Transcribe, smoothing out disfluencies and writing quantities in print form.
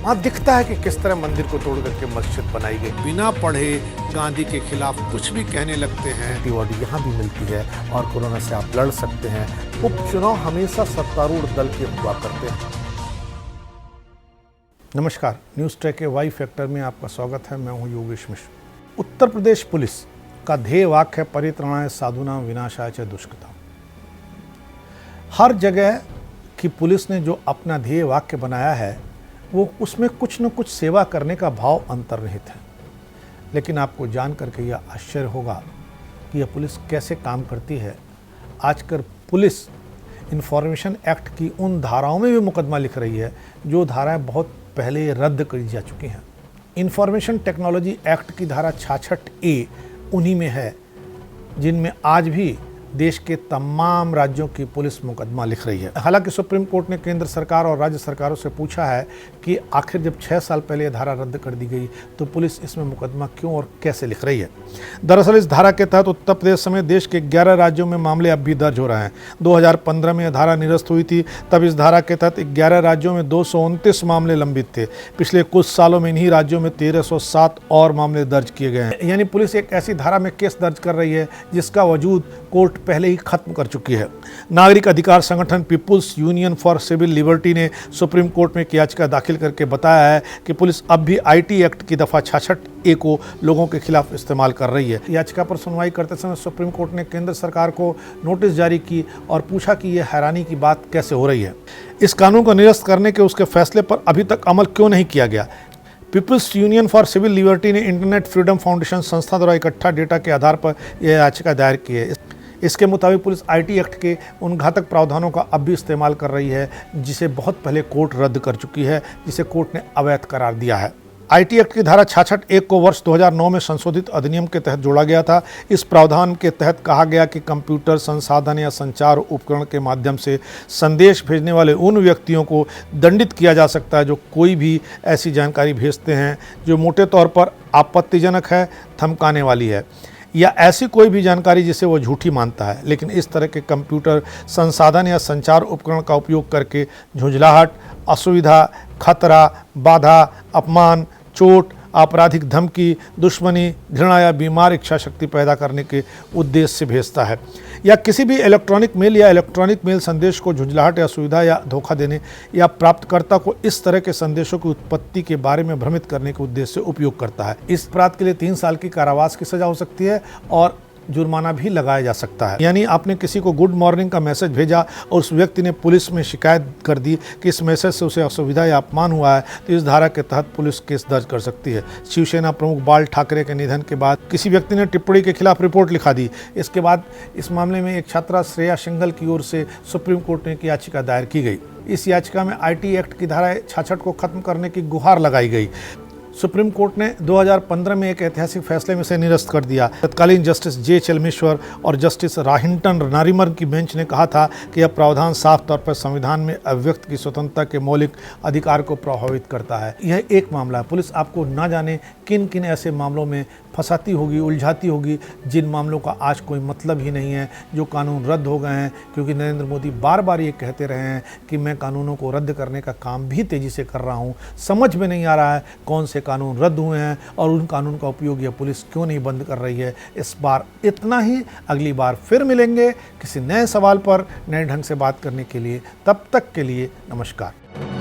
वहाँ दिखता है कि किस तरह मंदिर को तोड़ करके मस्जिद बनाई गई। बिना पढ़े गांधी के खिलाफ कुछ भी कहने लगते हैं। एंटीबॉडी यहाँ भी मिलती है और कोरोना से आप लड़ सकते हैं। उपचुनाव हमेशा सत्तारूढ़ दल के हुआ करते हैं। नमस्कार, न्यूज़ ट्रैक के वाई फैक्टर में आपका स्वागत है। मैं हूँ योगेश मिश्र। उत्तर प्रदेश पुलिस का ध्येय वाक्य है परित्राणाय साधूनां विनाशाय च दुष्कृताम्। हर जगह की पुलिस ने जो अपना ध्येय वाक्य बनाया है वो उसमें कुछ न कुछ सेवा करने का भाव अंतर्निहित है। लेकिन आपको जान करके यह आश्चर्य होगा कि यह पुलिस कैसे काम करती है। आजकल पुलिस इन्फॉर्मेशन एक्ट की उन धाराओं में भी मुकदमा लिख रही है जो धाराएं बहुत पहले रद्द कर जा चुकी हैं। इन्फॉर्मेशन टेक्नोलॉजी एक्ट की धारा 66A उन्हीं में है जिनमें आज भी देश के तमाम राज्यों की पुलिस मुकदमा लिख रही है। हालांकि सुप्रीम कोर्ट ने केंद्र सरकार और राज्य सरकारों से पूछा है कि आखिर जब 6 साल पहले यह धारा रद्द कर दी गई तो पुलिस इसमें मुकदमा क्यों और कैसे लिख रही है। दरअसल इस धारा के तहत उत्तर प्रदेश समेत देश के 11 राज्यों में मामले अब भी दर्ज हो रहे हैं। 2015 में यह धारा निरस्त हुई थी, तब इस धारा के तहत 11 राज्यों में 229 मामले लंबित थे। पिछले कुछ सालों में इन्हीं राज्यों में 1307 और मामले दर्ज किए गए हैं। यानी पुलिस एक ऐसी धारा में केस दर्ज कर रही है जिसका वजूद कोर्ट पहले ही खत्म कर चुकी है। नागरिक अधिकार संगठन peoples union for civil liberty ने सुप्रीम कोर्ट में एक याचिका दाखिल करके बताया है कि पुलिस अब भी आईटी एक्ट की दफा 66A को लोगों के खिलाफ इस्तेमाल कर रही है। याचिका पर सुनवाई करते समय सुप्रीम कोर्ट ने केंद्र सरकार को नोटिस जारी की और पूछा कि यह हैरानी की बात कैसे हो रही है। इस कानून को निरस्त करने के उसके फैसले पर अभी तक अमल क्यों नहीं किया गया। Peoples union for civil liberty ने इंटरनेट फ्रीडम फाउंडेशन संस्था द्वारा इकट्ठा डेटा के आधार पर यह याचिका दायर की है। इसके मुताबिक पुलिस आईटी एक्ट के उन घातक प्रावधानों का अब भी इस्तेमाल कर रही है जिसे बहुत पहले कोर्ट रद्द कर चुकी है, जिसे कोर्ट ने अवैध करार दिया है। आईटी एक्ट की धारा 66A को वर्ष 2009 में संशोधित अधिनियम के तहत जोड़ा गया था। इस प्रावधान के तहत कहा गया कि कंप्यूटर संसाधन या संचार उपकरण के माध्यम से संदेश भेजने वाले उन व्यक्तियों को दंडित किया जा सकता है जो कोई भी ऐसी जानकारी भेजते हैं जो मोटे तौर पर आपत्तिजनक है, धमकाने वाली है या ऐसी कोई भी जानकारी जिसे वो झूठी मानता है। लेकिन इस तरह के कंप्यूटर संसाधन या संचार उपकरण का उपयोग करके झुंझलाहट, असुविधा, खतरा, बाधा, अपमान, चोट, आपराधिक धमकी, दुश्मनी, घृणा या बीमार इच्छा शक्ति पैदा करने के उद्देश्य से भेजता है या किसी भी इलेक्ट्रॉनिक मेल या इलेक्ट्रॉनिक मेल संदेश को झुंझलाहट या सुविधा या धोखा देने या प्राप्तकर्ता को इस तरह के संदेशों की उत्पत्ति के बारे में भ्रमित करने के उद्देश्य से उपयोग करता है। इस अपराध के लिए 3 साल की कारावास की सजा हो सकती है और जुर्माना भी लगाया जा सकता है। यानी आपने किसी को गुड मॉर्निंग का मैसेज भेजा और उस व्यक्ति ने पुलिस में शिकायत कर दी कि इस मैसेज से उसे असुविधा या अपमान हुआ है तो इस धारा के तहत पुलिस केस दर्ज कर सकती है। शिवसेना प्रमुख बाल ठाकरे के निधन के बाद किसी व्यक्ति ने टिप्पणी के खिलाफ रिपोर्ट लिखा दी। इसके बाद इस मामले में एक छात्रा श्रेया सिंघल की ओर से सुप्रीम कोर्ट में एक याचिका दायर की गई। इस याचिका में आईटी एक्ट की धारा 66 को खत्म करने की गुहार लगाई गई। सुप्रीम कोर्ट ने 2015 में एक ऐतिहासिक फैसले में से निरस्त कर दिया। तत्कालीन जस्टिस जे चलमेश्वर और जस्टिस राहिंटन नारिमन की बेंच ने कहा था कि यह प्रावधान साफ तौर पर संविधान में अभिव्यक्त की स्वतंत्रता के मौलिक अधिकार को प्रभावित करता है। यह एक मामला है। पुलिस आपको ना जाने किन किन ऐसे मामलों में फंसाती होगी, उलझाती होगी जिन मामलों का आज कोई मतलब ही नहीं है, जो कानून रद्द हो गए हैं क्योंकि नरेंद्र मोदी बार बार ये कहते रहे हैं कि मैं कानूनों को रद्द करने का काम भी तेज़ी से कर रहा हूँ। समझ में नहीं आ रहा है कौन से कानून रद्द हुए हैं और उन कानून का उपयोग यह पुलिस क्यों नहीं बंद कर रही है। इस बार इतना ही, अगली बार फिर मिलेंगे किसी नए सवाल पर नए ढंग से बात करने के लिए। तब तक के लिए नमस्कार।